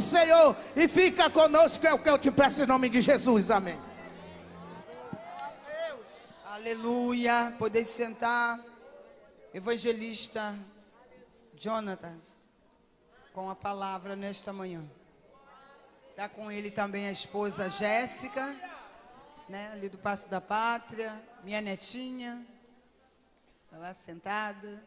Senhor, e fica conosco, é o que eu te peço em nome de Jesus, amém. Aleluia, podeis sentar. Evangelista Jonatas, com a palavra nesta manhã. Está com ele também a esposa Jéssica, né, ali do Passo da Pátria, minha netinha, está lá sentada.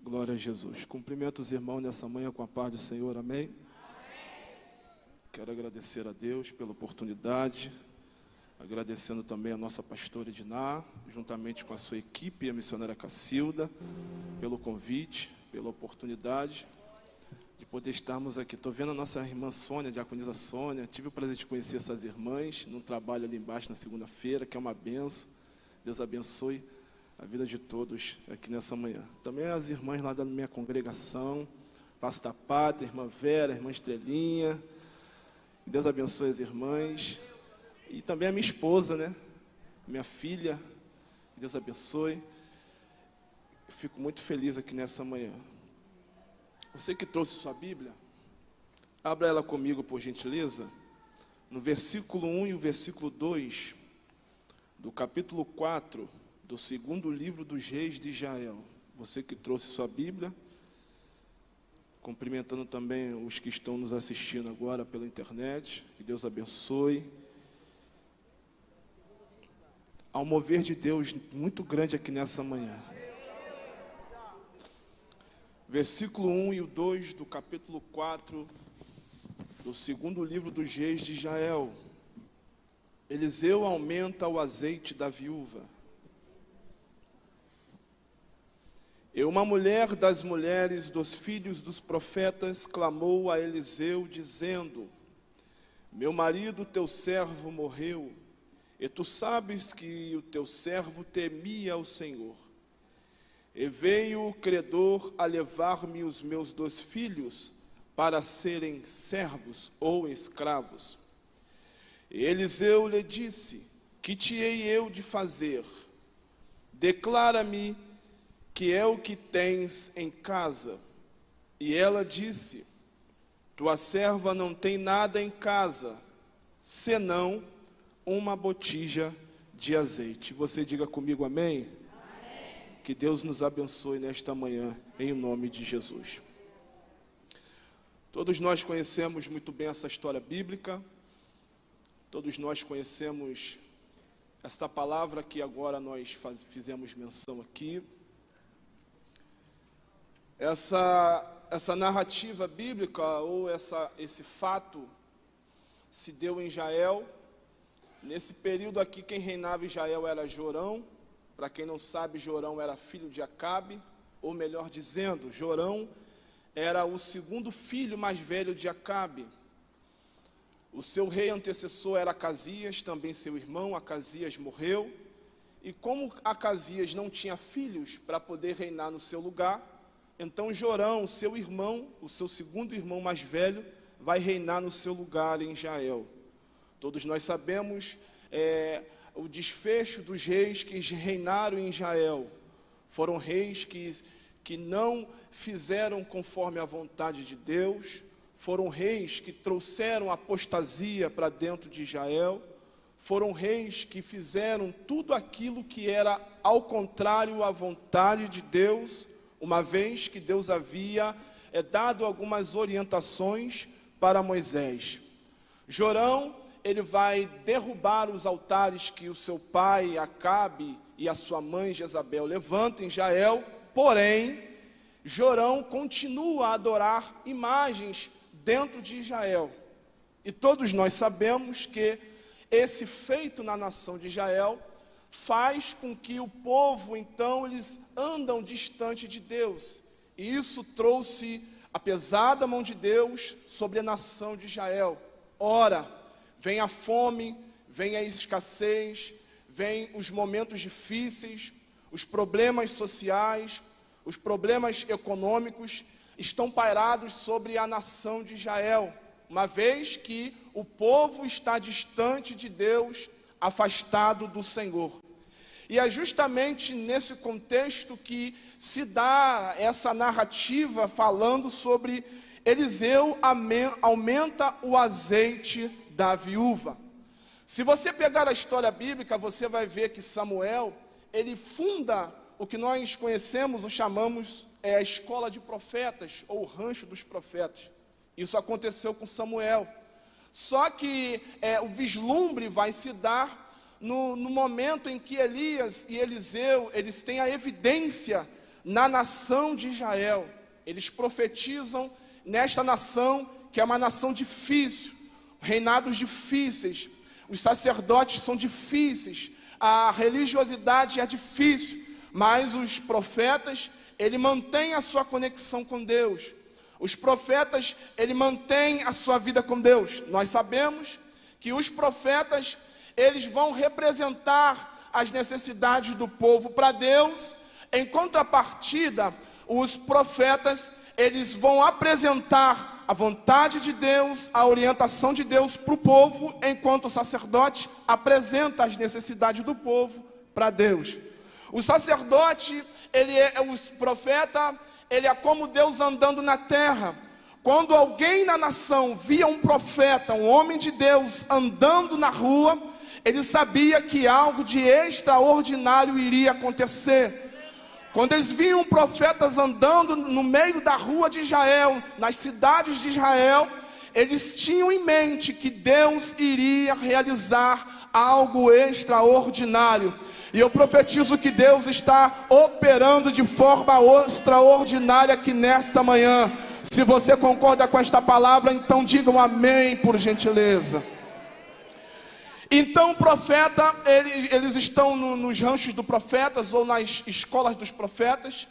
Glória a Jesus. Cumprimento os irmãos nessa manhã com a paz do Senhor, amém? Quero agradecer a Deus pela oportunidade, agradecendo também a nossa pastora Edná, juntamente com a sua equipe, a missionária Cacilda, pelo convite, pela oportunidade de poder estarmos aqui. Estou vendo a nossa irmã Sônia, a diaconisa Sônia, tive o prazer de conhecer essas irmãs, num trabalho ali embaixo na segunda-feira, que é uma benção. Deus abençoe a vida de todos aqui nessa manhã. Também as irmãs lá da minha congregação, Passo da Pátria, irmã Vera, irmã Estrelinha, Deus abençoe as irmãs, e também a minha esposa, né, minha filha, Deus abençoe. Eu fico muito feliz aqui nessa manhã. Você que trouxe sua Bíblia, abra ela comigo, por gentileza, no versículo 1 e o versículo 2, do capítulo 4, do segundo livro dos reis de Israel. Você que trouxe sua Bíblia, cumprimentando também os que estão nos assistindo agora pela internet, que Deus abençoe. Há um mover de Deus muito grande aqui nessa manhã. Versículo 1 e o 2 do capítulo 4, do segundo livro dos reis de Israel. Eliseu aumenta o azeite da viúva. E uma mulher das mulheres dos filhos dos profetas clamou a Eliseu, dizendo: meu marido, teu servo, morreu, e tu sabes que o teu servo temia o Senhor. E veio o credor a levar-me os meus 2 filhos para serem servos ou escravos. E Eliseu lhe disse: que te hei eu de fazer? Declara-me que é o que tens em casa. E ela disse: tua serva não tem nada em casa, senão uma botija de azeite. Você diga comigo amém? Amém. Que Deus nos abençoe nesta manhã, em nome de Jesus. Todos nós conhecemos muito bem essa história bíblica, todos nós conhecemos essa palavra que agora nós fizemos menção aqui. Essa narrativa bíblica, ou esse fato, se deu em Israel. Nesse período aqui, quem reinava em Israel era Jorão. Para quem não sabe, Jorão era filho de Acabe, ou melhor dizendo, Jorão era o segundo filho mais velho de Acabe. O seu rei antecessor era Acasias, também seu irmão. Acasias morreu, e como Acasias não tinha filhos para poder reinar no seu lugar, então Jorão, seu irmão, o seu segundo irmão mais velho, vai reinar no seu lugar em Israel. Todos nós sabemos o desfecho dos reis que reinaram em Israel. Foram reis que não fizeram conforme a vontade de Deus. Foram reis que trouxeram apostasia para dentro de Israel. Foram reis que fizeram tudo aquilo que era ao contrário à vontade de Deus, uma vez que Deus havia dado algumas orientações para Moisés. Jorão, ele vai derrubar os altares que o seu pai Acabe e a sua mãe Jezabel levantam em Israel, porém, Jorão continua a adorar imagens dentro de Israel. E todos nós sabemos que esse feito na nação de Israel faz com que o povo, então, eles andam distante de Deus. E isso trouxe a pesada mão de Deus sobre a nação de Israel. Ora, vem a fome, vem a escassez, vem os momentos difíceis, os problemas sociais, os problemas econômicos estão pairados sobre a nação de Israel, uma vez que o povo está distante de Deus, afastado do Senhor. E é justamente nesse contexto que se dá essa narrativa falando sobre Eliseu aumenta o azeite da viúva. Se você pegar a história bíblica, você vai ver que Samuel, ele funda o que nós conhecemos, ou chamamos a escola de profetas, ou o rancho dos profetas. Isso aconteceu com Samuel. Só que o vislumbre vai se dar no momento em que Elias e Eliseu, eles têm a evidência na nação de Israel. Eles profetizam nesta nação, que é uma nação difícil, reinados difíceis, os sacerdotes são difíceis, a religiosidade é difícil, mas os profetas, ele mantém a sua conexão com Deus. Os profetas, ele mantém a sua vida com Deus. Nós sabemos que os profetas, eles vão representar as necessidades do povo para Deus. Em contrapartida, os profetas, eles vão apresentar a vontade de Deus, a orientação de Deus para o povo, enquanto o sacerdote apresenta as necessidades do povo para Deus. O sacerdote, o profeta, ele é como Deus andando na terra. Quando alguém na nação via um profeta, um homem de Deus andando na rua, ele sabia que algo de extraordinário iria acontecer. Quando eles viam profetas andando no meio da rua de Israel, nas cidades de Israel, eles tinham em mente que Deus iria realizar algo extraordinário. E eu profetizo que Deus está operando de forma extraordinária aqui nesta manhã. Se você concorda com esta palavra, então diga um amém, por gentileza. Então o profeta, eles estão nos ranchos dos profetas ou nas escolas dos profetas.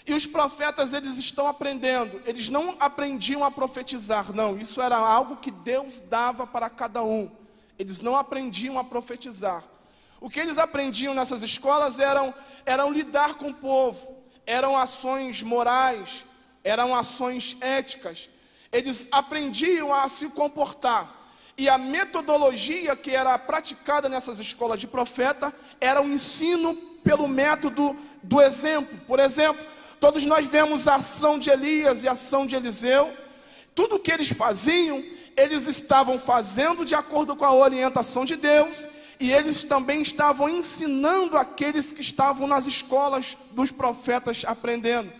E os profetas, eles estão aprendendo. Eles não aprendiam a profetizar, não. Isso era algo que Deus dava para cada um. Eles não aprendiam a profetizar. O que eles aprendiam nessas escolas eram lidar com o povo. Eram ações morais, eram ações éticas. Eles aprendiam a se comportar. E a metodologia que era praticada nessas escolas de profeta era o ensino pelo método do exemplo. Por exemplo, todos nós vemos a ação de Elias e a ação de Eliseu. Tudo o que eles faziam, eles estavam fazendo de acordo com a orientação de Deus. E eles também estavam ensinando aqueles que estavam nas escolas dos profetas aprendendo.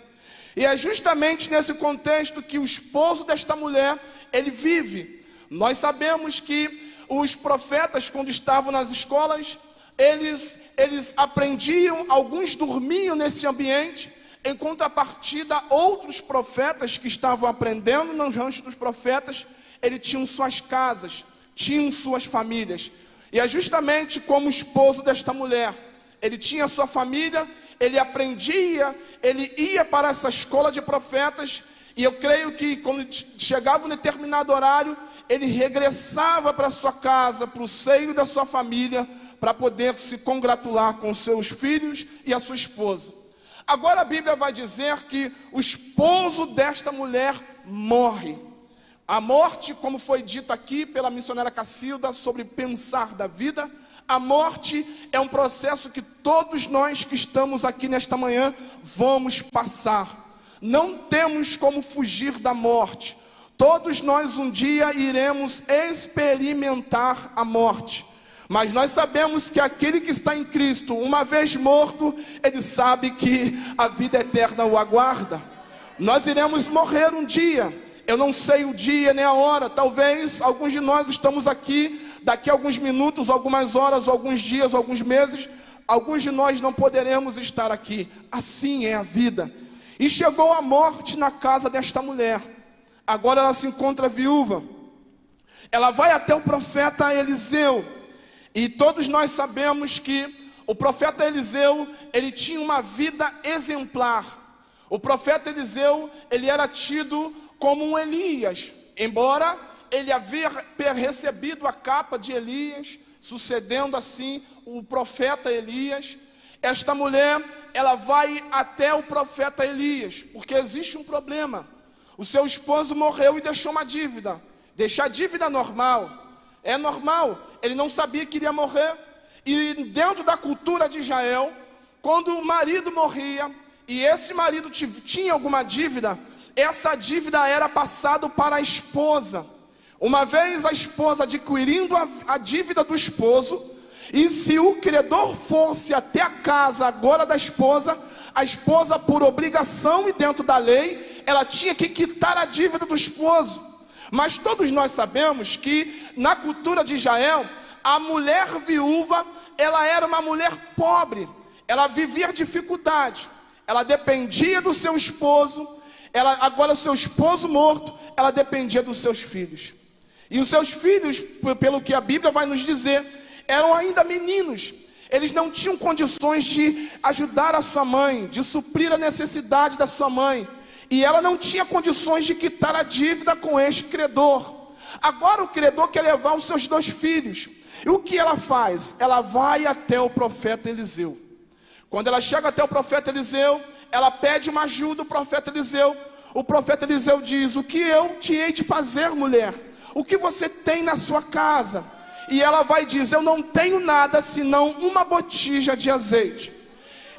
E é justamente nesse contexto que o esposo desta mulher, ele vive. Nós sabemos que os profetas, quando estavam nas escolas, eles aprendiam, alguns dormiam nesse ambiente. Em contrapartida, outros profetas que estavam aprendendo nos ranchos dos profetas, eles tinham suas casas, tinham suas famílias. E é justamente como o esposo desta mulher, ele tinha sua família, ele aprendia, ele ia para essa escola de profetas, e eu creio que quando chegava um determinado horário, ele regressava para sua casa, para o seio da sua família, para poder se congratular com seus filhos e a sua esposa. Agora a Bíblia vai dizer que o esposo desta mulher morre. A morte, como foi dito aqui pela missionária Cacilda, sobre pensar da vida, a morte é um processo que todos nós que estamos aqui nesta manhã vamos passar. Não temos como fugir da morte. Todos nós um dia iremos experimentar a morte. Mas nós sabemos que aquele que está em Cristo, uma vez morto, ele sabe que a vida eterna o aguarda. Nós iremos morrer um dia. Eu não sei o dia nem a hora. Talvez alguns de nós estamos aqui, daqui a alguns minutos, algumas horas, alguns dias, alguns meses, alguns de nós não poderemos estar aqui. Assim é a vida. E chegou a morte na casa desta mulher. Agora ela se encontra viúva. Ela vai até o profeta Eliseu. E todos nós sabemos que o profeta Eliseu, ele tinha uma vida exemplar. O profeta Eliseu, ele era tido como um Elias. Embora ele havia recebido a capa de Elias, sucedendo assim o profeta Elias. Esta mulher, ela vai até o profeta Elias, porque existe um problema. O seu esposo morreu e deixou uma dívida. Deixar a dívida normal, é normal. Ele não sabia que iria morrer. E dentro da cultura de Israel, quando o marido morria, e esse marido tinha alguma dívida, essa dívida era passada para a esposa. Uma vez a esposa adquirindo a dívida do esposo, e se o credor fosse até a casa agora da esposa, a esposa, por obrigação e dentro da lei, ela tinha que quitar a dívida do esposo. Mas todos nós sabemos que na cultura de Israel, a mulher viúva, ela era uma mulher pobre, ela vivia dificuldade, ela dependia do seu esposo, agora o seu esposo morto, ela dependia dos seus filhos. E os seus filhos, pelo que a Bíblia vai nos dizer, eram ainda meninos. Eles não tinham condições de ajudar a sua mãe, de suprir a necessidade da sua mãe. E ela não tinha condições de quitar a dívida com este credor. Agora o credor quer levar os seus 2 filhos. E o que ela faz? Ela vai até o profeta Eliseu. Quando ela chega até o profeta Eliseu, ela pede uma ajuda ao profeta Eliseu. O profeta Eliseu diz: o que eu te hei de fazer, mulher? O que você tem na sua casa? E ela vai dizer: eu não tenho nada senão uma botija de azeite.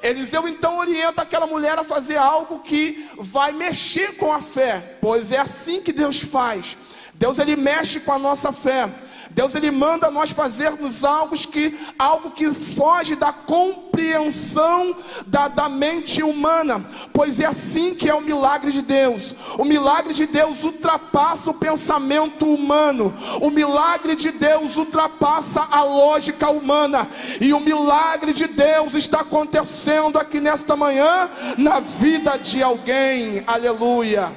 Eliseu então orienta aquela mulher a fazer algo que vai mexer com a fé, pois é assim que Deus faz. Deus, ele mexe com a nossa fé. Deus, ele manda nós fazermos algo que foge da compreensão da mente humana, pois é assim que é o milagre de Deus. O milagre de Deus ultrapassa o pensamento humano. O milagre de Deus ultrapassa a lógica humana. E o milagre de Deus está acontecendo aqui nesta manhã, na vida de alguém. Aleluia.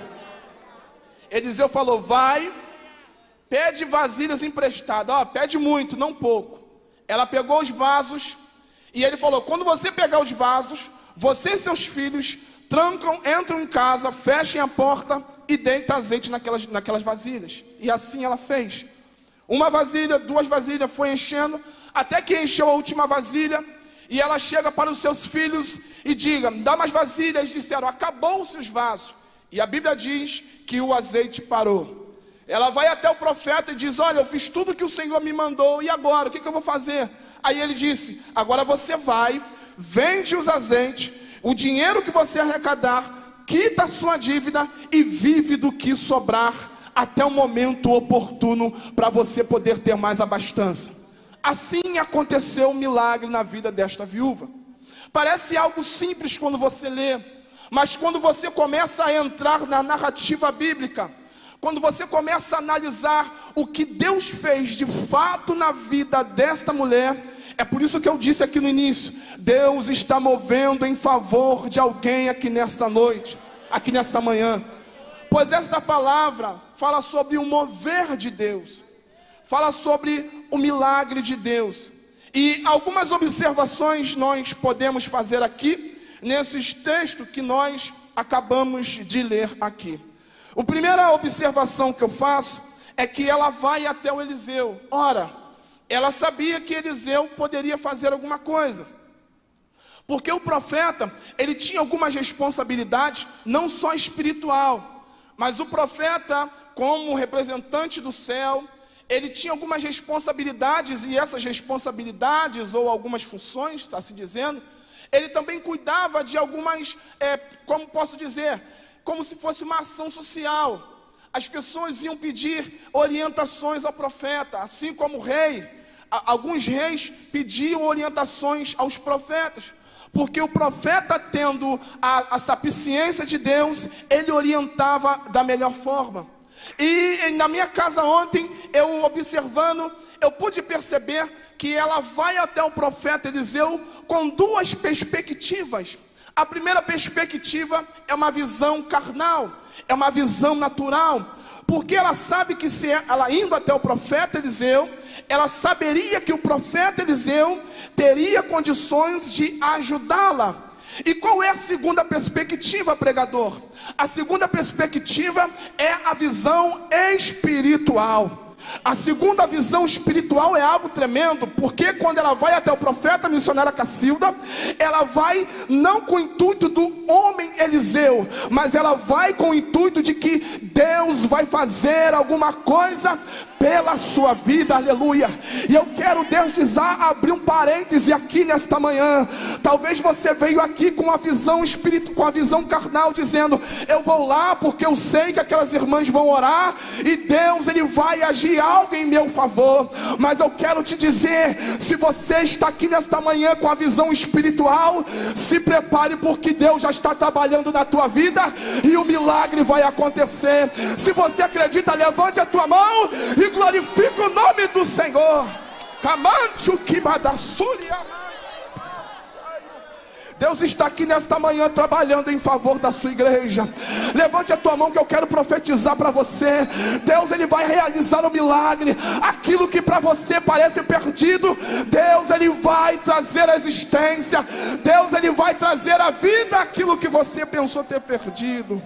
Eliseu falou: vai, pede vasilhas emprestadas. Pede muito, não pouco. Ela pegou os vasos, e ele falou: quando você pegar os vasos, você e seus filhos entram em casa, fechem a porta e deitem azeite naquelas vasilhas. E assim ela fez. 1 vasilha, 2 vasilhas, foi enchendo, até que encheu a última vasilha. E ela chega para os seus filhos e diga: dá mais vasilhas. Disseram: acabou-se os vasos. E a Bíblia diz que o azeite parou. Ela vai até o profeta e diz: olha, eu fiz tudo que o Senhor me mandou, e agora, o que eu vou fazer? Aí ele disse: agora você vai, vende os azeites, o dinheiro que você arrecadar, quita a sua dívida e vive do que sobrar, até o momento oportuno para você poder ter mais abastança. Assim aconteceu um milagre na vida desta viúva. Parece algo simples quando você lê, mas quando você começa a entrar na narrativa bíblica, quando você começa a analisar o que Deus fez de fato na vida desta mulher, é por isso que eu disse aqui no início: Deus está movendo em favor de alguém aqui nesta noite, aqui nesta manhã. Pois esta palavra fala sobre o mover de Deus, fala sobre o milagre de Deus. E algumas observações nós podemos fazer aqui, nesses textos que nós acabamos de ler aqui. A primeira observação que eu faço é que ela vai até o Eliseu. Ora, ela sabia que Eliseu poderia fazer alguma coisa, porque o profeta, ele tinha algumas responsabilidades, não só espiritual, mas o profeta, como representante do céu, ele tinha algumas responsabilidades, e essas responsabilidades, ou algumas funções, está se dizendo, ele também cuidava de algumas, como posso dizer, como se fosse uma ação social. As pessoas iam pedir orientações ao profeta, assim como o rei. Alguns reis pediam orientações aos profetas, porque o profeta, tendo a sapiência de Deus, ele orientava da melhor forma. E na minha casa ontem, eu observando, eu pude perceber que ela vai até o profeta Eliseu com 2 perspectivas. A primeira perspectiva é uma visão carnal, é uma visão natural, porque ela sabe que se ela indo até o profeta Eliseu, ela saberia que o profeta Eliseu teria condições de ajudá-la. E qual é a segunda perspectiva, pregador? A segunda perspectiva é a visão espiritual. A segunda visão espiritual é algo tremendo, porque quando ela vai até o profeta, a missionária Cacilda, ela vai não com o intuito do homem Eliseu, mas ela vai com o intuito de que Deus vai fazer alguma coisa pela sua vida, aleluia. E eu quero deslizar, abrir um parêntese aqui nesta manhã. Talvez você veio aqui com a visão espiritual, com a visão carnal, dizendo: eu vou lá porque eu sei que aquelas irmãs vão orar e Deus ele vai agir algo em meu favor. Mas eu quero te dizer, se você está aqui nesta manhã com a visão espiritual, se prepare, porque Deus já está trabalhando na tua vida e o milagre vai acontecer. Se você acredita, levante a tua mão e glorifique o nome do Senhor. Deus está aqui nesta manhã trabalhando em favor da sua igreja. Levante a tua mão que eu quero profetizar para você. Deus ele vai realizar o milagre. Aquilo que para você parece perdido, Deus ele vai trazer a existência. Deus ele vai trazer a vida aquilo que você pensou ter perdido.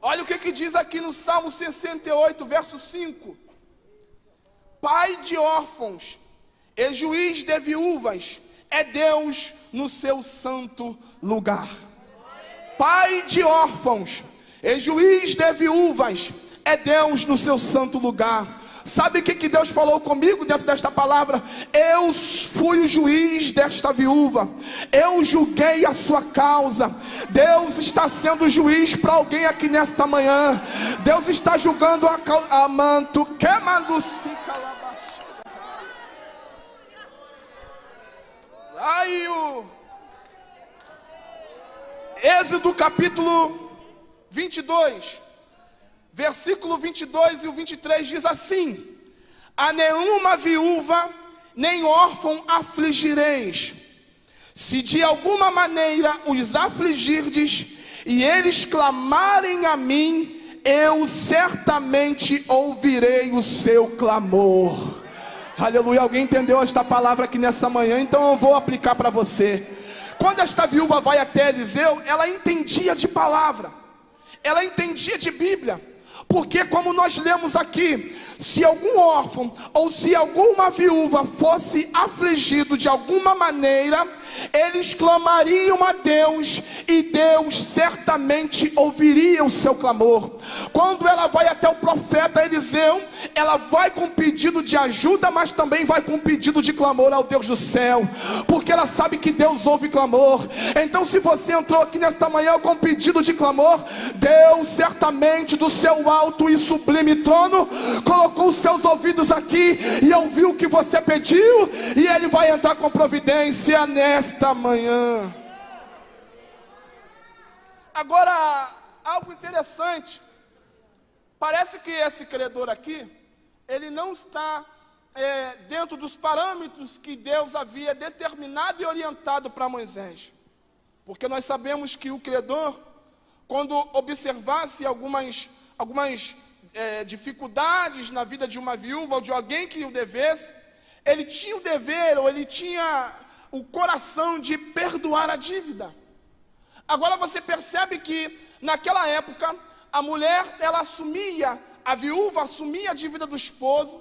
Olha o que diz aqui no Salmo 68, verso 5. Pai de órfãos e juiz de viúvas é Deus no seu santo lugar. Pai de órfãos e juiz de viúvas é Deus no seu santo lugar. Sabe o que Deus falou comigo dentro desta palavra? Eu fui o juiz desta viúva, eu julguei a sua causa. Deus está sendo juiz para alguém aqui nesta manhã. Deus está julgando a manto queimando aí o Êxodo capítulo 22, versículo 22 e o 23 diz assim: a nenhuma viúva nem órfão afligireis. Se de alguma maneira os afligirdes e eles clamarem a mim, eu certamente ouvirei o seu clamor. Aleluia. Alguém entendeu esta palavra aqui nessa manhã? Então eu vou aplicar para você. Quando esta viúva vai até Eliseu, ela entendia de palavra, ela entendia de Bíblia. Porque como nós lemos aqui, se algum órfão ou se alguma viúva fosse afligido de alguma maneira, eles clamariam a Deus e Deus certamente ouviria o seu clamor. Quando ela vai até o profeta Eliseu, ela vai com pedido de ajuda, mas também vai com pedido de clamor ao Deus do céu, porque ela sabe que Deus ouve clamor. Então se você entrou aqui nesta manhã com pedido de clamor, Deus certamente do seu alto e sublime trono colocou os seus ouvidos aqui e ouviu o que você pediu, e Ele vai entrar com providência nesta manhã. Agora, algo interessante, parece que esse credor aqui, ele não está dentro dos parâmetros que Deus havia determinado e orientado para Moisés, porque nós sabemos que o credor, quando observasse algumas dificuldades na vida de uma viúva ou de alguém que o devesse, ele tinha o dever, ou ele tinha o coração de perdoar a dívida. Agora você percebe que naquela época a mulher, ela assumia, a viúva assumia a dívida do esposo,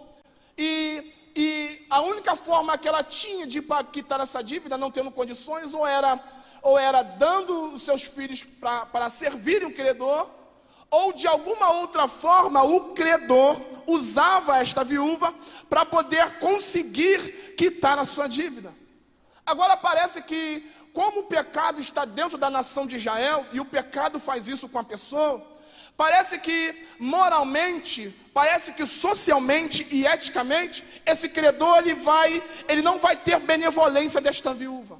e a única forma que ela tinha de quitar essa dívida, não tendo condições, ou era dando os seus filhos para servirem o credor, ou de alguma outra forma o credor usava esta viúva para poder conseguir quitar a sua dívida. Agora parece que, como o pecado está dentro da nação de Israel, e o pecado faz isso com a pessoa, parece que moralmente, parece que socialmente e eticamente, esse credor ele não vai ter benevolência desta viúva.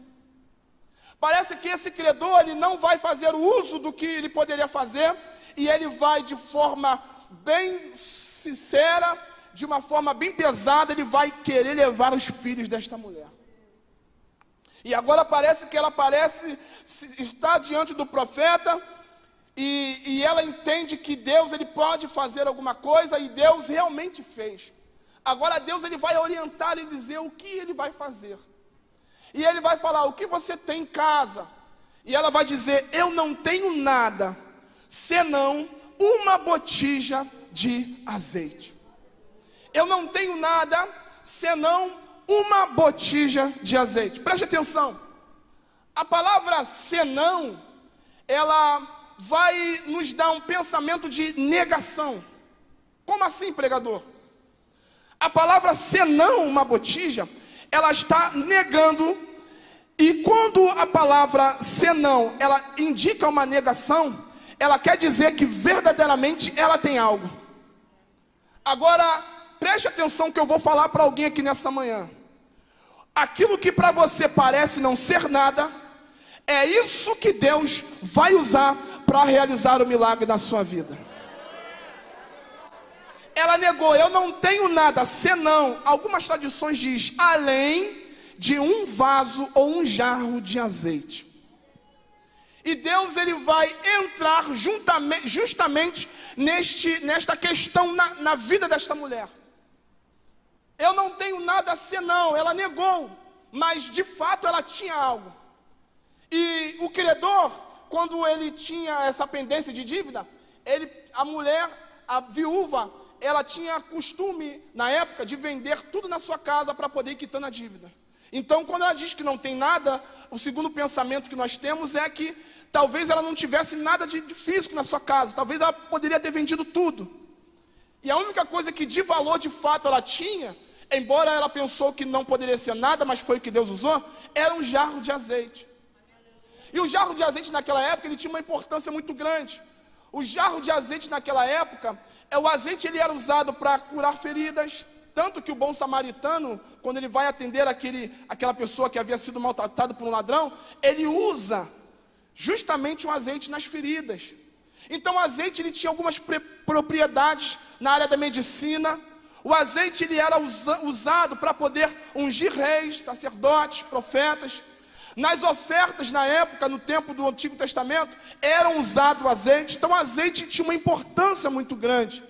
Parece que esse credor ele não vai fazer o uso do que ele poderia fazer, e ele vai de forma bem sincera, de uma forma bem pesada, ele vai querer levar os filhos desta mulher. E agora parece que ela estar diante do profeta, e ela entende que Deus ele pode fazer alguma coisa, e Deus realmente fez. Agora Deus ele vai orientar e dizer o que ele vai fazer. E ele vai falar: o que você tem em casa? E ela vai dizer: eu não tenho nada senão uma botija de azeite. Eu não tenho nada senão uma botija de azeite. Preste atenção. A palavra senão, ela vai nos dar um pensamento de negação. Como assim, pregador? A palavra senão uma botija, ela está negando. E quando a palavra senão, ela indica uma negação, ela quer dizer que verdadeiramente ela tem algo. Agora, preste atenção que eu vou falar para alguém aqui nessa manhã. Aquilo que para você parece não ser nada, é isso que Deus vai usar para realizar o milagre na sua vida. Ela negou: eu não tenho nada senão, algumas tradições diz, além de um vaso ou um jarro de azeite. E Deus, ele vai entrar justamente nesta questão na vida desta mulher. Eu não tenho nada senão, ela negou, mas de fato ela tinha algo. E o credor, quando ele tinha essa pendência de dívida, a mulher, a viúva, ela tinha costume, na época, de vender tudo na sua casa para poder ir quitando a dívida. Então, quando ela diz que não tem nada, o segundo pensamento que nós temos é que talvez ela não tivesse nada de físico na sua casa, talvez ela poderia ter vendido tudo. E a única coisa que de valor de fato ela tinha, embora ela pensou que não poderia ser nada, mas foi o que Deus usou, era um jarro de azeite. E o jarro de azeite naquela época, ele tinha uma importância muito grande. O jarro de azeite naquela época, o azeite ele era usado para curar feridas. Tanto que o bom samaritano, quando ele vai atender aquela pessoa que havia sido maltratada por um ladrão, ele usa justamente um azeite nas feridas. Então o azeite ele tinha algumas propriedades na área da medicina. O azeite ele era usado para poder ungir reis, sacerdotes, profetas. Nas ofertas na época, no tempo do Antigo Testamento, era usado o azeite. Então o azeite tinha uma importância muito grande.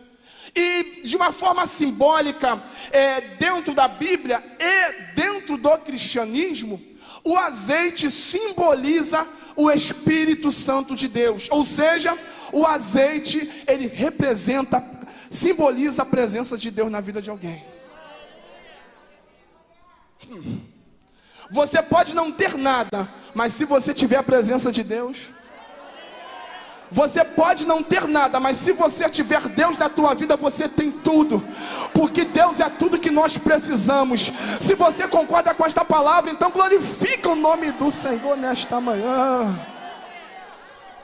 E de uma forma simbólica, dentro da Bíblia e dentro do cristianismo, o azeite simboliza o Espírito Santo de Deus. Ou seja, o azeite, ele simboliza a presença de Deus na vida de alguém. Você pode não ter nada, mas se você tiver a presença de Deus... Você pode não ter nada, mas se você tiver Deus na tua vida, você tem tudo. Porque Deus é tudo que nós precisamos. Se você concorda com esta palavra, então glorifica o nome do Senhor nesta manhã.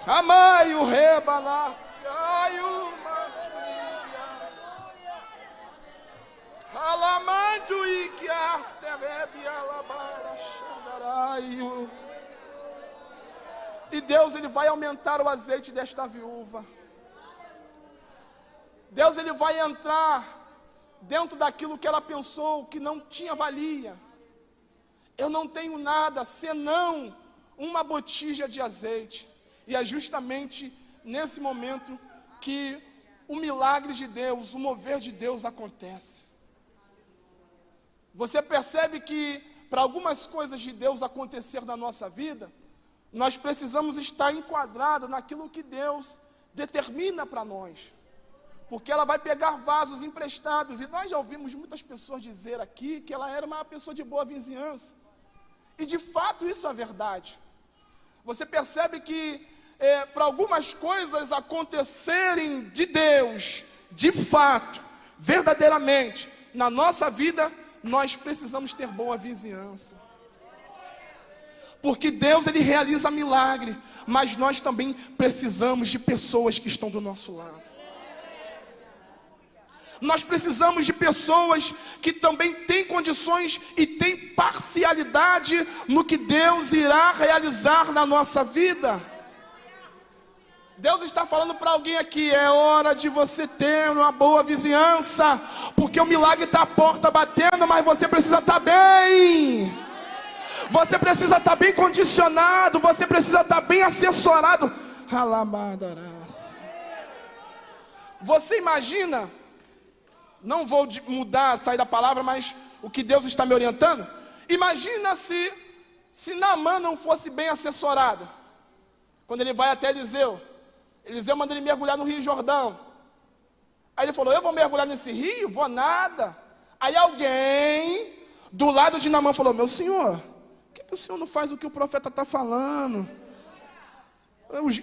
Amai o rebalassi, ai o mantuia. Alamantu e que asterebi alabara xandaraio. E Deus, ele vai aumentar o azeite desta viúva. Deus, ele vai entrar dentro daquilo que ela pensou que não tinha valia. Eu não tenho nada senão uma botija de azeite. E é justamente nesse momento que o milagre de Deus, o mover de Deus acontece. Você percebe que para algumas coisas de Deus acontecer na nossa vida, nós precisamos estar enquadrados naquilo que Deus determina para nós. Porque ela vai pegar vasos emprestados. E nós já ouvimos muitas pessoas dizer aqui que ela era uma pessoa de boa vizinhança. E de fato isso é verdade. Você percebe que para algumas coisas acontecerem de Deus, de fato, verdadeiramente, na nossa vida, nós precisamos ter boa vizinhança. Porque Deus, ele realiza milagre, mas nós também precisamos de pessoas que estão do nosso lado. Nós precisamos de pessoas que também têm condições e têm parcialidade no que Deus irá realizar na nossa vida. Deus está falando para alguém aqui: é hora de você ter uma boa vizinhança, porque o milagre está à porta batendo, mas você precisa estar bem. Você precisa estar bem condicionado, você precisa estar bem assessorado. Você imagina, não vou mudar, sair da palavra, mas o que Deus está me orientando. Imagina se Naamã não fosse bem assessorado. quando ele vai até Eliseu manda ele mergulhar no Rio Jordão. Aí ele falou, eu vou mergulhar nesse rio? Vou nada. Aí alguém do lado de Naamã falou, meu senhor, por que o senhor não faz o que o profeta está falando?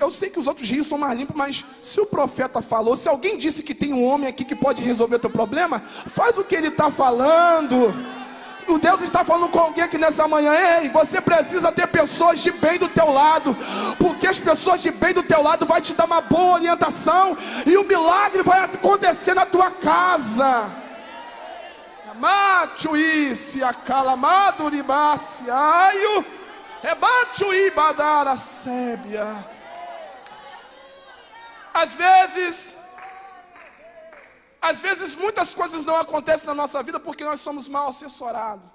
Eu sei que os outros rios são mais limpos, mas se o profeta falou, se alguém disse que tem um homem aqui que pode resolver o teu problema, faz o que ele está falando. O Deus está falando com alguém aqui nessa manhã. Ei, você precisa ter pessoas de bem do teu lado, porque as pessoas de bem do teu lado vão te dar uma boa orientação, e o milagre vai acontecer na tua casa. Machuísse, acalamado ribasse, aio, rebachuí badara sébia. Às vezes muitas coisas não acontecem na nossa vida porque nós somos mal assessorados.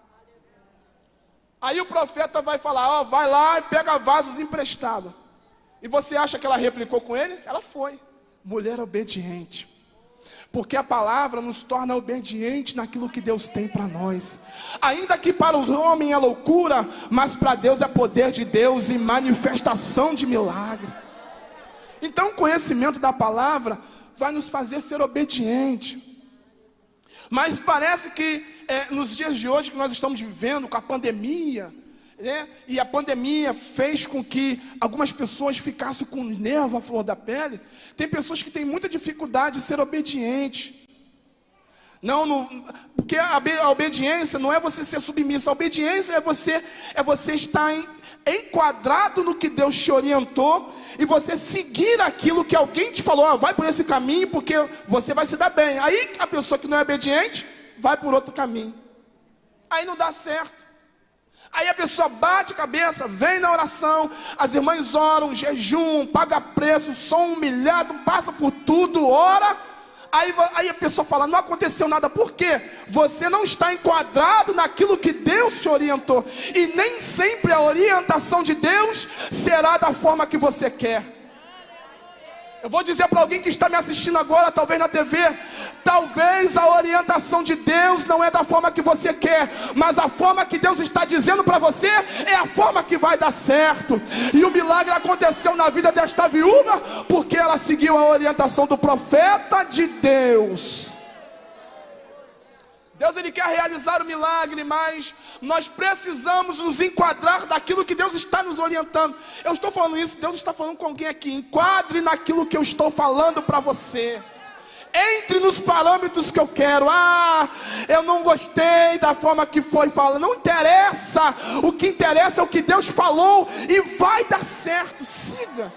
Aí o profeta vai falar, vai lá e pega vasos emprestados. E você acha que ela replicou com ele? Ela foi. Mulher obediente. Porque a palavra nos torna obediente naquilo que Deus tem para nós. Ainda que para os homens é loucura, mas para Deus é poder de Deus e manifestação de milagre. Então o conhecimento da palavra vai nos fazer ser obediente. Mas parece que nos dias de hoje que nós estamos vivendo com a pandemia, né? E a pandemia fez com que algumas pessoas ficassem com o nervo à flor da pele. Tem pessoas que têm muita dificuldade de ser obediente. Porque a obediência não é você ser submisso. A obediência é você estar enquadrado no que Deus te orientou, e você seguir aquilo que alguém te falou, vai por esse caminho porque você vai se dar bem. Aí a pessoa que não é obediente vai por outro caminho, aí não dá certo. Aí a pessoa bate a cabeça, vem na oração, as irmãs oram, jejum, paga preço, são humilhado, passa por tudo, ora. Aí a pessoa fala, não aconteceu nada. Por quê? Você não está enquadrado naquilo que Deus te orientou. E nem sempre a orientação de Deus será da forma que você quer. Eu vou dizer para alguém que está me assistindo agora, talvez na TV, talvez a orientação de Deus não é da forma que você quer, mas a forma que Deus está dizendo para você é a forma que vai dar certo. E o milagre aconteceu na vida desta viúva, porque ela seguiu a orientação do profeta de Deus. Deus, Ele quer realizar o milagre, mas nós precisamos nos enquadrar daquilo que Deus está nos orientando. Eu estou falando isso, Deus está falando com alguém aqui. Enquadre naquilo que eu estou falando para você. Entre nos parâmetros que eu quero. Eu não gostei da forma que foi falado. Não interessa, o que interessa é o que Deus falou, e vai dar certo, siga.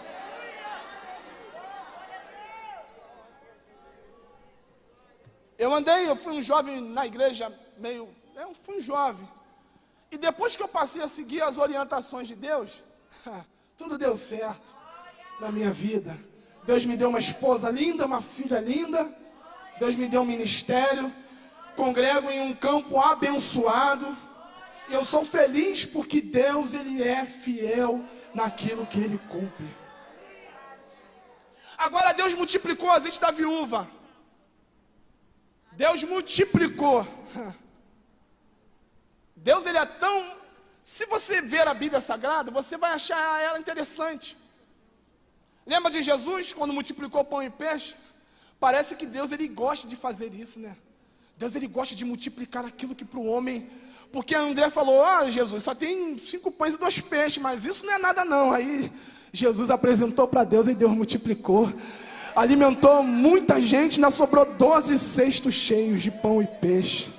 Eu fui um jovem na igreja, fui um jovem. E depois que eu passei a seguir as orientações de Deus, tudo deu certo na minha vida. Deus me deu uma esposa linda, uma filha linda. Deus me deu um ministério. Congrego em um campo abençoado. E eu sou feliz porque Deus, Ele é fiel naquilo que Ele cumpre. Agora Deus multiplicou o azeite da viúva. Deus multiplicou. Deus, Ele é tão... Se você ver a Bíblia Sagrada, você vai achar ela interessante. Lembra de Jesus, quando multiplicou pão e peixe? Parece que Deus, Ele gosta de fazer isso, né? Deus, Ele gosta de multiplicar aquilo que para o homem... Porque André falou, Jesus, só tem 5 pães e 2 peixes, mas isso não é nada não. Aí Jesus apresentou para Deus e Deus multiplicou. Alimentou muita gente, ainda sobrou 12 cestos cheios de pão e peixe.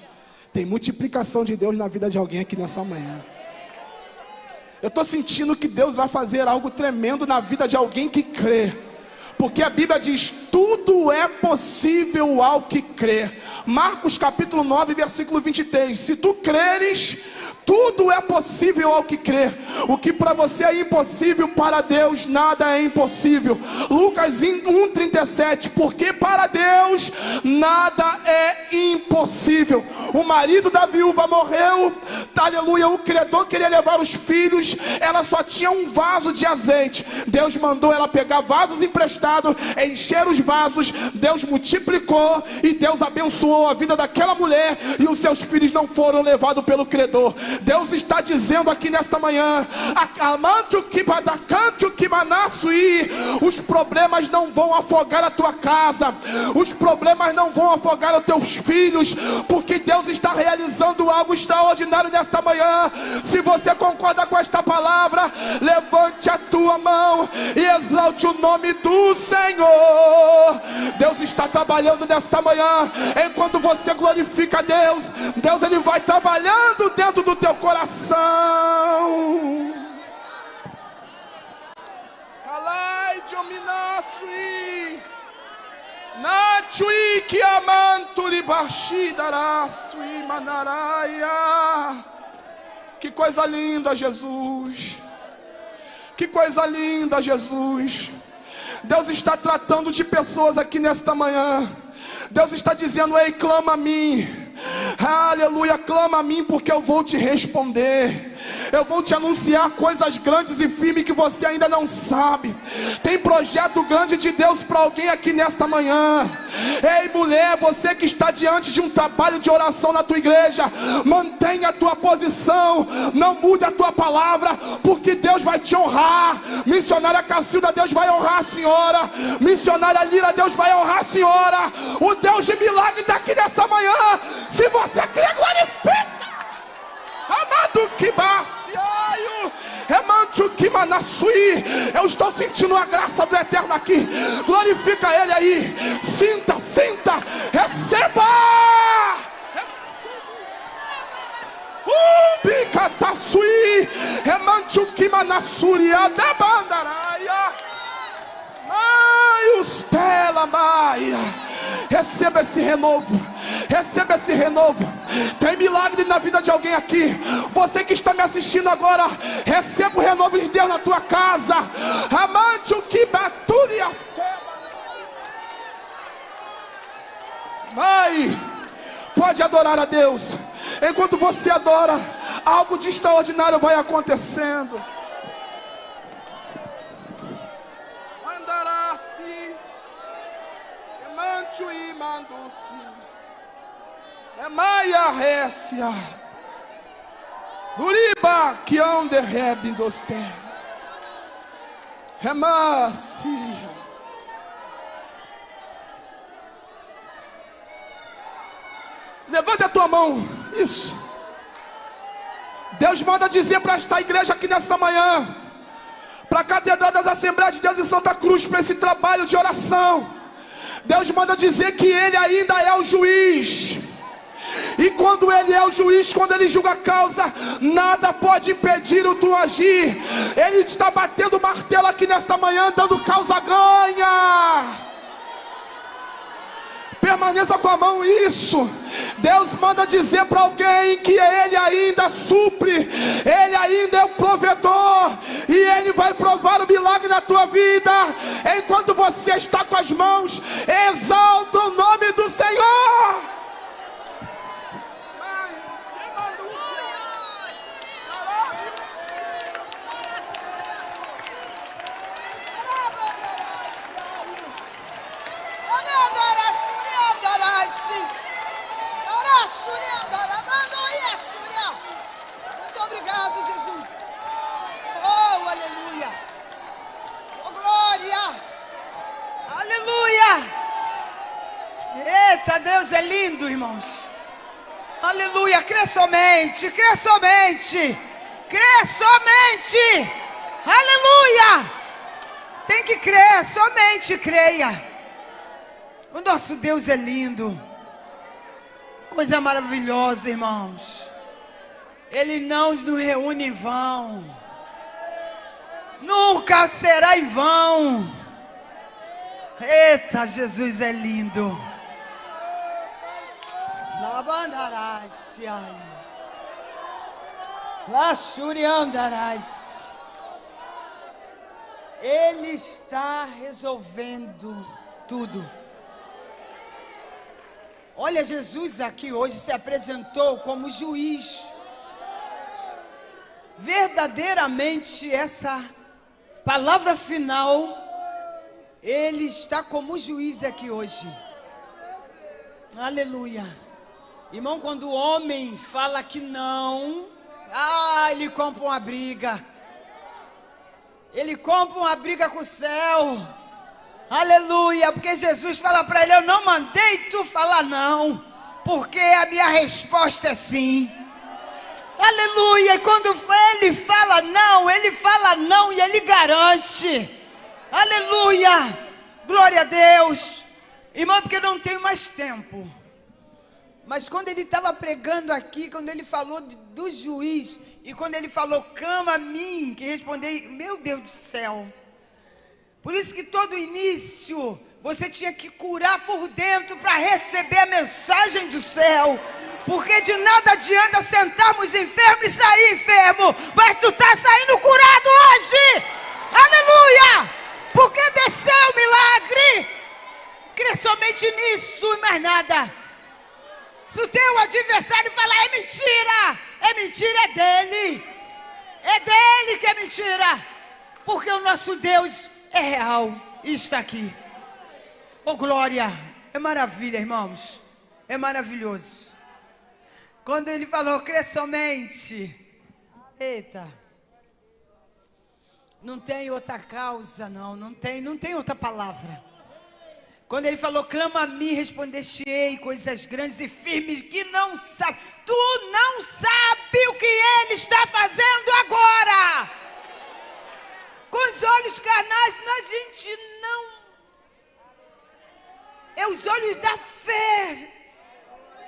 Tem multiplicação de Deus na vida de alguém aqui nessa manhã. Eu estou sentindo que Deus vai fazer algo tremendo na vida de alguém que crê. Porque a Bíblia diz, tudo é possível ao que crê. Marcos capítulo 9, versículo 23. Se tu creres, tudo é possível ao que crê. O que para você é impossível, para Deus nada é impossível. Lucas 1:37. Porque para Deus nada é impossível. O marido da viúva morreu, aleluia, o credor queria levar os filhos, ela só tinha um vaso de azeite. Deus mandou ela pegar vasos emprestados, encher os vasos, Deus multiplicou e Deus abençoou a vida daquela mulher, e os seus filhos não foram levados pelo credor. Deus está dizendo aqui nesta manhã: os problemas não vão afogar a tua casa, os problemas não vão afogar os teus filhos, porque Deus está realizando algo extraordinário nesta manhã. Se você concorda com esta palavra, levante a tua mão e exalte o nome do Senhor. Deus está trabalhando nesta manhã. Enquanto você glorifica a Deus, Deus ele vai trabalhando dentro do teu coração. Calai de ominasui, natui que amanturi baxidarasui manaraia. Que coisa linda, Jesus. Que coisa linda, Jesus. Deus está tratando de pessoas aqui nesta manhã. Deus está dizendo: ei, clama a mim. Aleluia, clama a mim, porque eu vou te responder. Eu vou te anunciar coisas grandes e firmes que você ainda não sabe. Tem projeto grande de Deus para alguém aqui nesta manhã. Ei, mulher, você que está diante de um trabalho de oração na tua igreja, mantenha a tua posição, não mude a tua palavra, porque Deus vai te honrar. Missionária Cacilda, Deus vai honrar a senhora. Missionária Lira, Deus vai honrar a senhora. O Deus de milagre está aqui nessa manhã. Se você crê, glorifica. Amado que baciaio, remancho que manassui. Eu estou sentindo a graça do Eterno aqui. Glorifica Ele aí. Sinta, sinta, receba. Bicatassui, remancho que manassuria da bandaraia. Ai, Ustela Maia. Receba esse renovo. Receba esse renovo. Tem milagre na vida de alguém aqui. Você que está me assistindo agora, receba o renovo de Deus na tua casa. Amante o que baturias. Vai. Pode adorar a Deus. Enquanto você adora, algo de extraordinário vai acontecendo. Andará-se. Emancho mandou-se. É Maia Récia. Uriba que ande rebindoste. Remacia. Levante a tua mão. Isso. Deus manda dizer para esta igreja aqui nessa manhã, para a Catedral das Assembleias de Deus em Santa Cruz, para esse trabalho de oração. Deus manda dizer que Ele ainda é o juiz. E quando Ele é o juiz, quando Ele julga a causa, nada pode impedir o tu agir. Ele está batendo o martelo aqui nesta manhã, dando causa ganha. Permaneça com a mão, isso. Deus manda dizer para alguém que Ele ainda supre, Ele ainda é o provedor, e Ele vai provar o milagre na tua vida. Enquanto você está com as mãos, exalta o nome do Senhor. Muito obrigado, Jesus. Oh, aleluia. Oh, glória. Aleluia. Eita, Deus é lindo, irmãos. Aleluia. Crê somente, crê somente, crê somente. Aleluia. Tem que crer, somente creia. O nosso Deus é lindo. Coisa maravilhosa, irmãos. Ele não nos reúne em vão. Nunca será em vão. Eita, Jesus é lindo. Labandarás, Laxuriandarás. Ele está resolvendo tudo. Olha, Jesus aqui hoje se apresentou como juiz. Verdadeiramente essa palavra final Ele está como juiz aqui hoje. Aleluia. Irmão, quando o homem fala que não, ele compra uma briga. Ele compra uma briga com o céu. Aleluia, porque Jesus fala para ele: eu não mandei tu falar não, porque a minha resposta é sim. Aleluia, e quando ele fala não e ele garante. Aleluia, glória a Deus. Irmão, porque não tenho mais tempo. Mas quando ele estava pregando aqui, quando ele falou do juiz, e quando ele falou, clama a mim, que respondei, meu Deus do céu. Por isso que todo início, você tinha que curar por dentro para receber a mensagem do céu. Porque de nada adianta sentarmos enfermos e sair enfermo, mas tu está saindo curado hoje. Aleluia! Porque desceu o milagre. Crê somente nisso e mais nada. Se o teu adversário falar é mentira é dele. É dele que é mentira. Porque o nosso Deus é real e está aqui. Oh glória, é maravilha, irmãos. É maravilhoso. Quando ele falou, crê somente. Eita. Não tem outra causa, não tem outra palavra. Quando ele falou, clama a mim, respondeste-ei coisas grandes e firmes que não sabe. Tu não sabe o que ele está fazendo agora. Com os olhos carnais, a gente não. É os olhos da fé.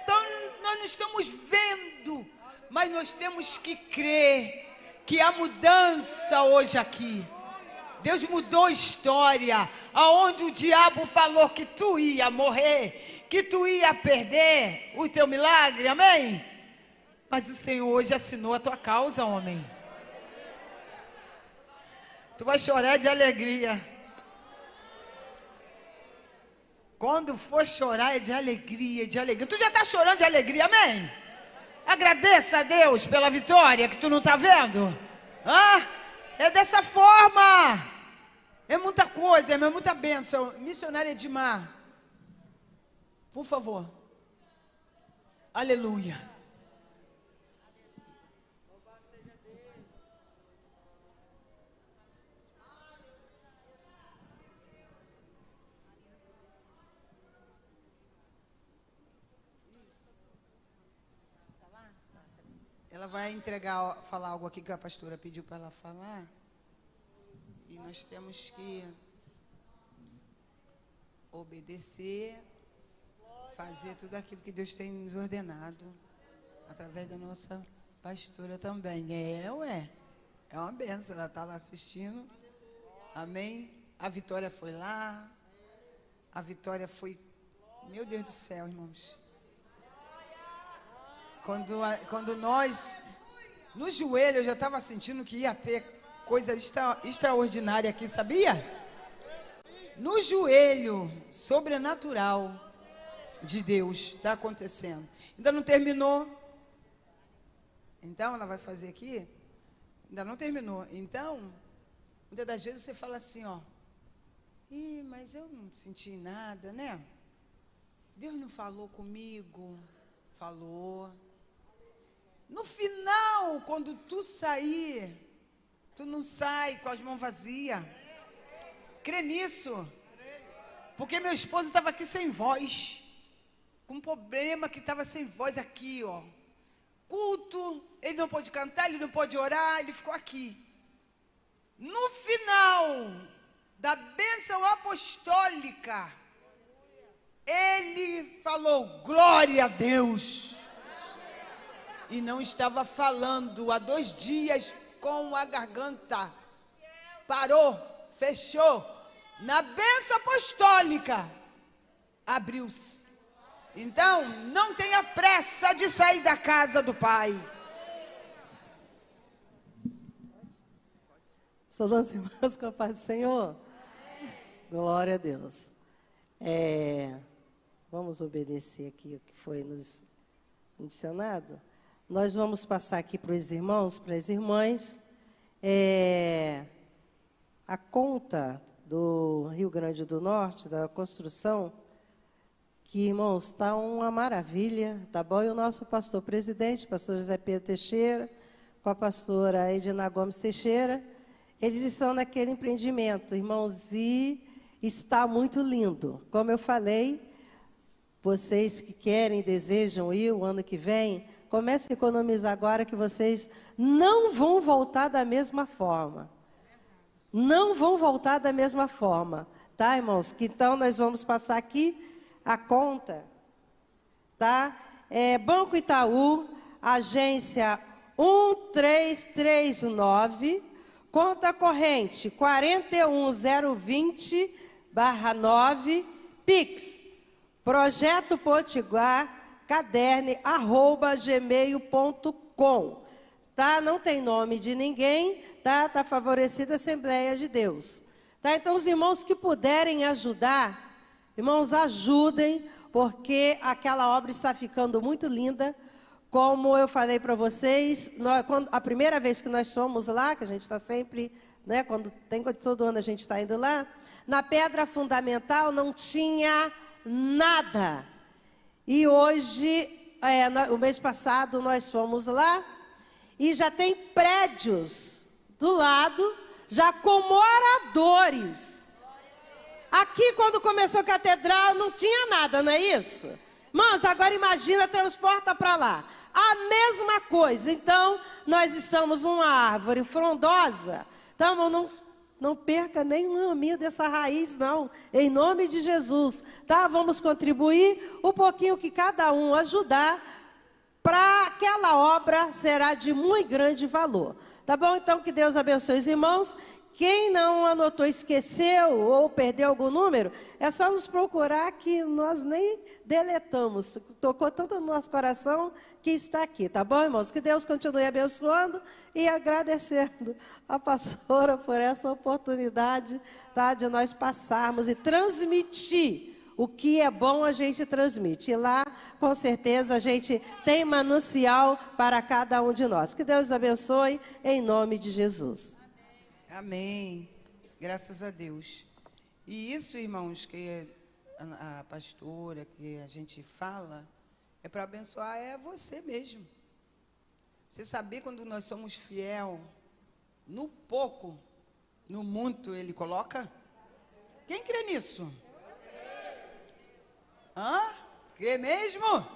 Então, nós não estamos vendo, mas nós temos que crer que há mudança hoje aqui. Deus mudou a história, aonde o diabo falou que tu ia morrer, que tu ia perder o teu milagre, amém? Mas o Senhor hoje assinou a tua causa, homem. Tu vai chorar de alegria. Quando for chorar é de alegria, de alegria. Tu já está chorando de alegria, amém? Agradeça a Deus pela vitória que tu não está vendo. É dessa forma. É muita coisa, é muita bênção. Missionária Edmar, por favor. Aleluia. Ela vai falar algo aqui que a pastora pediu para ela falar. E nós temos que obedecer, fazer tudo aquilo que Deus tem nos ordenado, através da nossa pastora também. É uma bênção, ela está lá assistindo. Amém? A Vitória foi lá. A Vitória foi, meu Deus do céu, irmãos. Quando nós, no joelho, eu já estava sentindo que ia ter coisa extraordinária aqui, sabia? No joelho, sobrenatural de Deus, está acontecendo. Ainda não terminou. Então, ela vai fazer aqui. Ainda não terminou. Então, muitas das vezes você fala assim, mas eu não senti nada, né? Deus não falou comigo. Falou. No final, quando tu sair, tu não sai com as mãos vazias. Crê nisso. Porque meu esposo estava aqui sem voz. Com um problema que estava sem voz aqui, Culto, ele não pôde cantar, ele não pôde orar, ele ficou aqui. No final da bênção apostólica, ele falou, glória a Deus. E não estava falando há 2 dias com a garganta. Parou, fechou. Na bênção apostólica, abriu-se. Então, não tenha pressa de sair da casa do Pai. Saudamos os irmãos com a paz do Senhor. Glória a Deus. Vamos obedecer aqui o que foi nos condicionado. Nós vamos passar aqui para os irmãos, para as irmãs, a conta do Rio Grande do Norte, da construção, que, irmãos, está uma maravilha, tá bom? E o nosso pastor presidente, pastor José Pedro Teixeira, com a pastora Edna Gomes Teixeira, eles estão naquele empreendimento, irmãos, e está muito lindo. Como eu falei, vocês que querem, desejam ir o ano que vem, comecem a economizar agora, que vocês não vão voltar da mesma forma. Não vão voltar da mesma forma, tá, irmãos? Que então nós vamos passar aqui a conta, tá? Banco Itaú, agência 13319, conta corrente 41020/9, Pix, Projeto Potiguar, caderne@gmail.com, tá? Não tem nome de ninguém, tá? Tá favorecida a Assembleia de Deus, tá? Então, os irmãos que puderem ajudar, irmãos, ajudem, porque aquela obra está ficando muito linda. Como eu falei para vocês, a primeira vez que nós fomos lá, que a gente está sempre, né, todo ano a gente está indo lá, na pedra fundamental não tinha nada. E hoje, o mês passado, nós fomos lá e já tem prédios do lado, já com moradores. Aqui, quando começou a catedral, não tinha nada, não é isso? Irmãos, agora imagina, transporta para lá. A mesma coisa. Então, nós estamos uma árvore frondosa. Então, não perca nenhum amigo dessa raiz, não. Em nome de Jesus. Tá? Vamos contribuir um pouquinho que cada um ajudar, para aquela obra será de muito grande valor. Tá bom? Então, que Deus abençoe os irmãos. Quem não anotou, esqueceu ou perdeu algum número, é só nos procurar, que nós nem deletamos. Tocou tanto no nosso coração que está aqui, tá bom, irmãos? Que Deus continue abençoando e agradecendo a pastora por essa oportunidade, tá, de nós passarmos e transmitir o que é bom, a gente transmite. E lá, com certeza, a gente tem manancial para cada um de nós. Que Deus abençoe, em nome de Jesus. Amém. Graças a Deus. E isso, irmãos, que a pastora, que a gente fala, é para abençoar você mesmo. Você saber, quando nós somos fiel, no pouco, no muito Ele coloca? Quem crê nisso? Hã? Crê mesmo?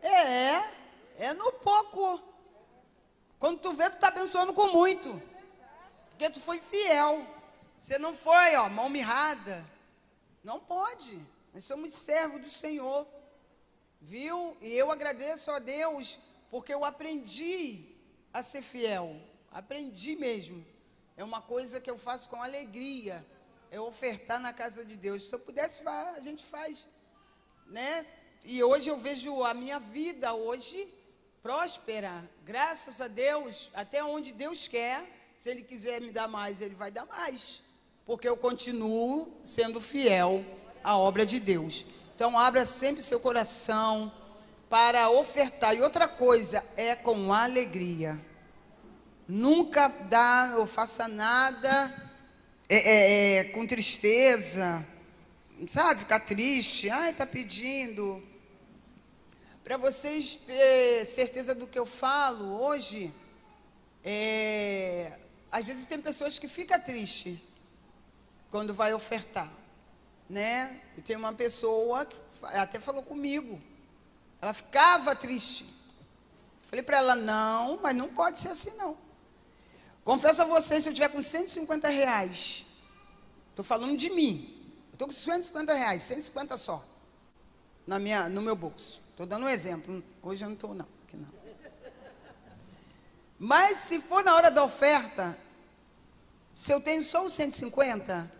É no pouco. Quando tu vê, tu está abençoando com muito. Porque tu foi fiel. Você não foi, mão mirrada. Não pode. Nós somos servos do Senhor. Viu? E eu agradeço a Deus, porque eu aprendi a ser fiel. Aprendi mesmo. É uma coisa que eu faço com alegria. É ofertar na casa de Deus. Se eu pudesse, a gente faz. Né? E hoje eu vejo a minha vida hoje próspera. Graças a Deus, até onde Deus quer. Se Ele quiser me dar mais, Ele vai dar mais. Porque eu continuo sendo fiel à obra de Deus. Então, abra sempre seu coração para ofertar. E outra coisa, é com alegria. Nunca dá ou faça nada com tristeza. Sabe, ficar triste. Ai, está pedindo. Para vocês terem certeza do que eu falo hoje, às vezes tem pessoas que ficam tristes quando vai ofertar, né? E tem uma pessoa que até falou comigo, ela ficava triste. Falei para ela, não, mas não pode ser assim, não. Confesso a vocês, se eu tiver com R$150, estou falando de mim, eu estou com R$150, 150 só, no meu bolso. Estou dando um exemplo, hoje eu não estou, não, aqui não. Mas se for na hora da oferta, se eu tenho só os 150,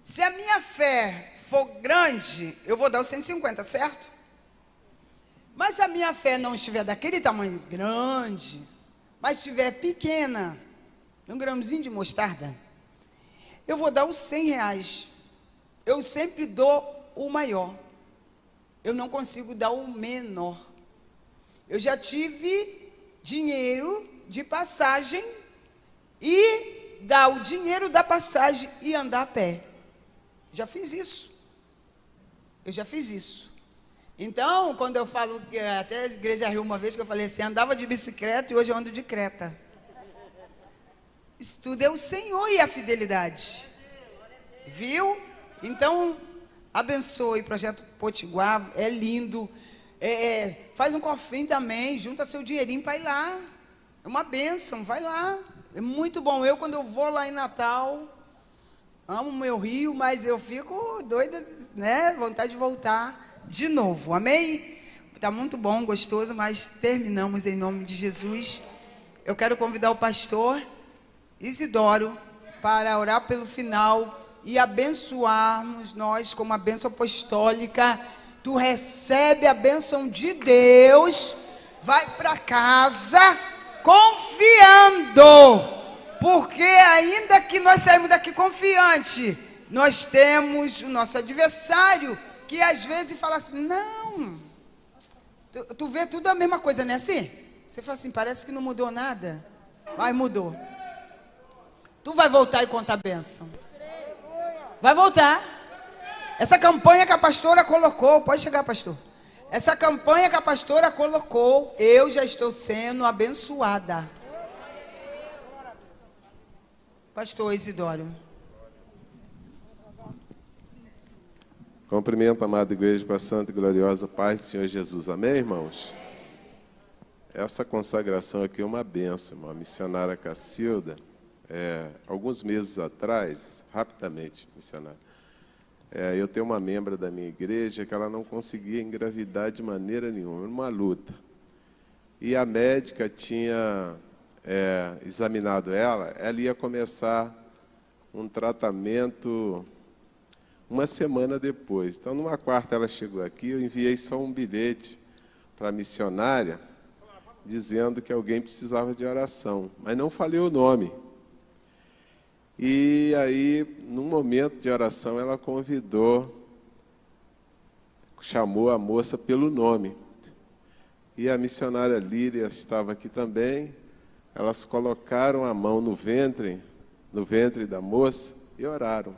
se a minha fé for grande, eu vou dar os 150, certo? Mas se a minha fé não estiver daquele tamanho grande, mas estiver pequena, um grãozinho de mostarda, eu vou dar os R$100. Eu sempre dou o maior. Eu não consigo dar o menor. Eu já tive dinheiro de passagem e dar o dinheiro da passagem e andar a pé. Já fiz isso. Eu já fiz isso. Então, quando eu falo, até a igreja riu uma vez que eu falei assim, andava de bicicleta e hoje eu ando de creta. Isso tudo é o Senhor e a fidelidade. Viu? Então, abençoe o Projeto Potiguar, é lindo. Faz um cofrinho também, junta seu dinheirinho para ir lá. É uma bênção, vai lá. É muito bom. Eu, quando eu vou lá em Natal, amo o meu Rio, mas eu fico doida, né? Vontade de voltar de novo. Amém? Está muito bom, gostoso, mas terminamos em nome de Jesus. Eu quero convidar o pastor Isidoro para orar pelo final e abençoarmos nós com uma bênção apostólica. Tu recebe a bênção de Deus, vai para casa confiando, porque ainda que nós saímos daqui confiante, nós temos o nosso adversário que às vezes fala assim, não, tu vê tudo a mesma coisa, não é assim? Você fala assim, parece que não mudou nada, mas mudou. Tu vai voltar e contar a bênção. Vai voltar. Essa campanha que a pastora colocou, pode chegar, pastor. Essa campanha que a pastora colocou, eu já estou sendo abençoada. Pastor Isidoro. Cumprimento a amada igreja com a santa e gloriosa paz do Senhor Jesus. Amém, irmãos? Essa consagração aqui é uma bênção, irmão. A missionária Cacilda, alguns meses atrás, rapidamente, missionária, eu tenho uma membra da minha igreja que ela não conseguia engravidar de maneira nenhuma, uma luta. E a médica tinha examinado ela ia começar um tratamento uma semana depois. Então, numa quarta ela chegou aqui, eu enviei só um bilhete para a missionária, dizendo que alguém precisava de oração, mas não falei o nome. E aí, num momento de oração, ela chamou a moça pelo nome. E a missionária Líria estava aqui também. Elas colocaram a mão no ventre da moça e oraram.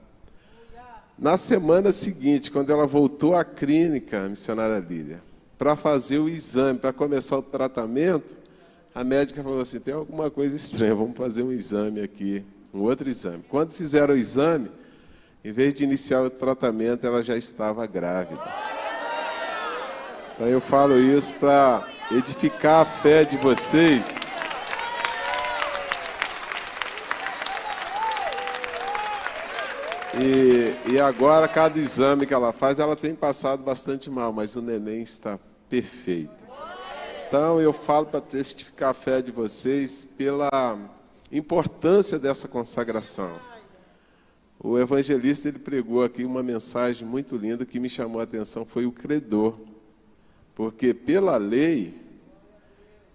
Na semana seguinte, quando ela voltou à clínica, a missionária Líria, para fazer o exame, para começar o tratamento, a médica falou assim, tem alguma coisa estranha, vamos fazer um exame aqui. Um outro exame. Quando fizeram o exame, em vez de iniciar o tratamento, ela já estava grávida. Então eu falo isso para edificar a fé de vocês. E agora, cada exame que ela faz, ela tem passado bastante mal, mas o neném está perfeito. Então eu falo para testificar a fé de vocês pela importância dessa consagração. O evangelista, ele pregou aqui uma mensagem muito linda que me chamou a atenção, foi o credor. Porque pela lei,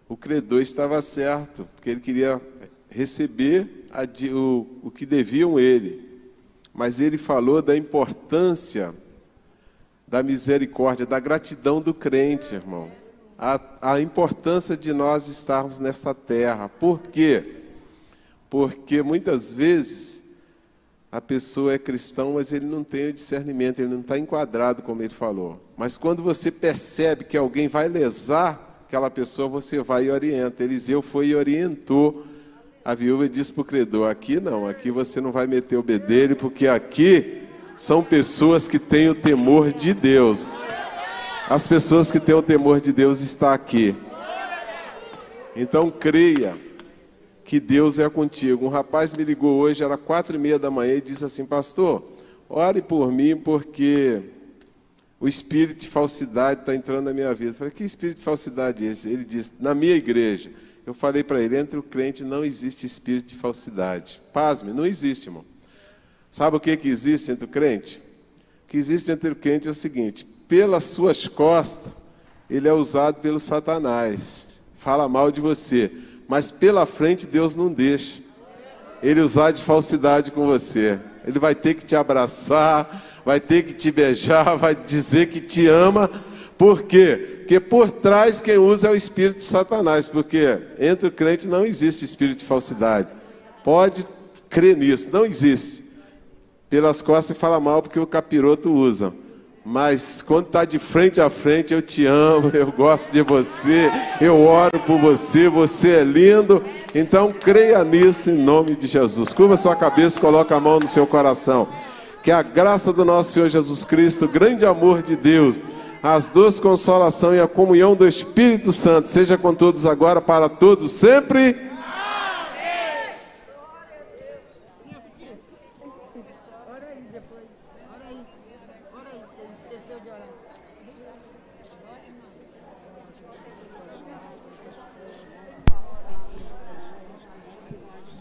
o credor estava certo, porque ele queria receber o que deviam ele. Mas ele falou da importância da misericórdia, da gratidão do crente, irmão. A importância de nós estarmos nessa terra. Por quê? Porque muitas vezes a pessoa é cristão, mas ele não tem o discernimento, ele não está enquadrado, como ele falou. Mas quando você percebe que alguém vai lesar aquela pessoa, você vai e orienta. Eliseu foi e orientou a viúva e disse para o credor, aqui não, aqui você não vai meter o bedelho, porque aqui são pessoas que têm o temor de Deus. As pessoas que têm o temor de Deus estão aqui. Então creia que Deus é contigo. Um rapaz me ligou hoje, era 4h30 da manhã, e disse assim, pastor, ore por mim, porque o espírito de falsidade está entrando na minha vida. Eu falei, que espírito de falsidade é esse? Ele disse, na minha igreja. Eu falei para ele, entre o crente não existe espírito de falsidade. Pasme, não existe, irmão. Sabe o que existe entre o crente? O que existe entre o crente é o seguinte, pelas suas costas, ele é usado pelo Satanás. Fala mal de você. Mas pela frente Deus não deixa ele usar de falsidade com você. Ele vai ter que te abraçar, vai ter que te beijar, vai dizer que te ama. Por quê? Porque por trás quem usa é o espírito de Satanás. Porque entre o crente não existe espírito de falsidade. Pode crê nisso. Não existe. Pelas costas fala mal porque o capiroto usa. Mas quando está de frente a frente, eu te amo, eu gosto de você, eu oro por você, você é lindo. Então creia nisso em nome de Jesus. Curva sua cabeça, coloca a mão no seu coração. Que a graça do nosso Senhor Jesus Cristo, o grande amor de Deus, as duas consolações e a comunhão do Espírito Santo seja com todos agora, para todos, sempre.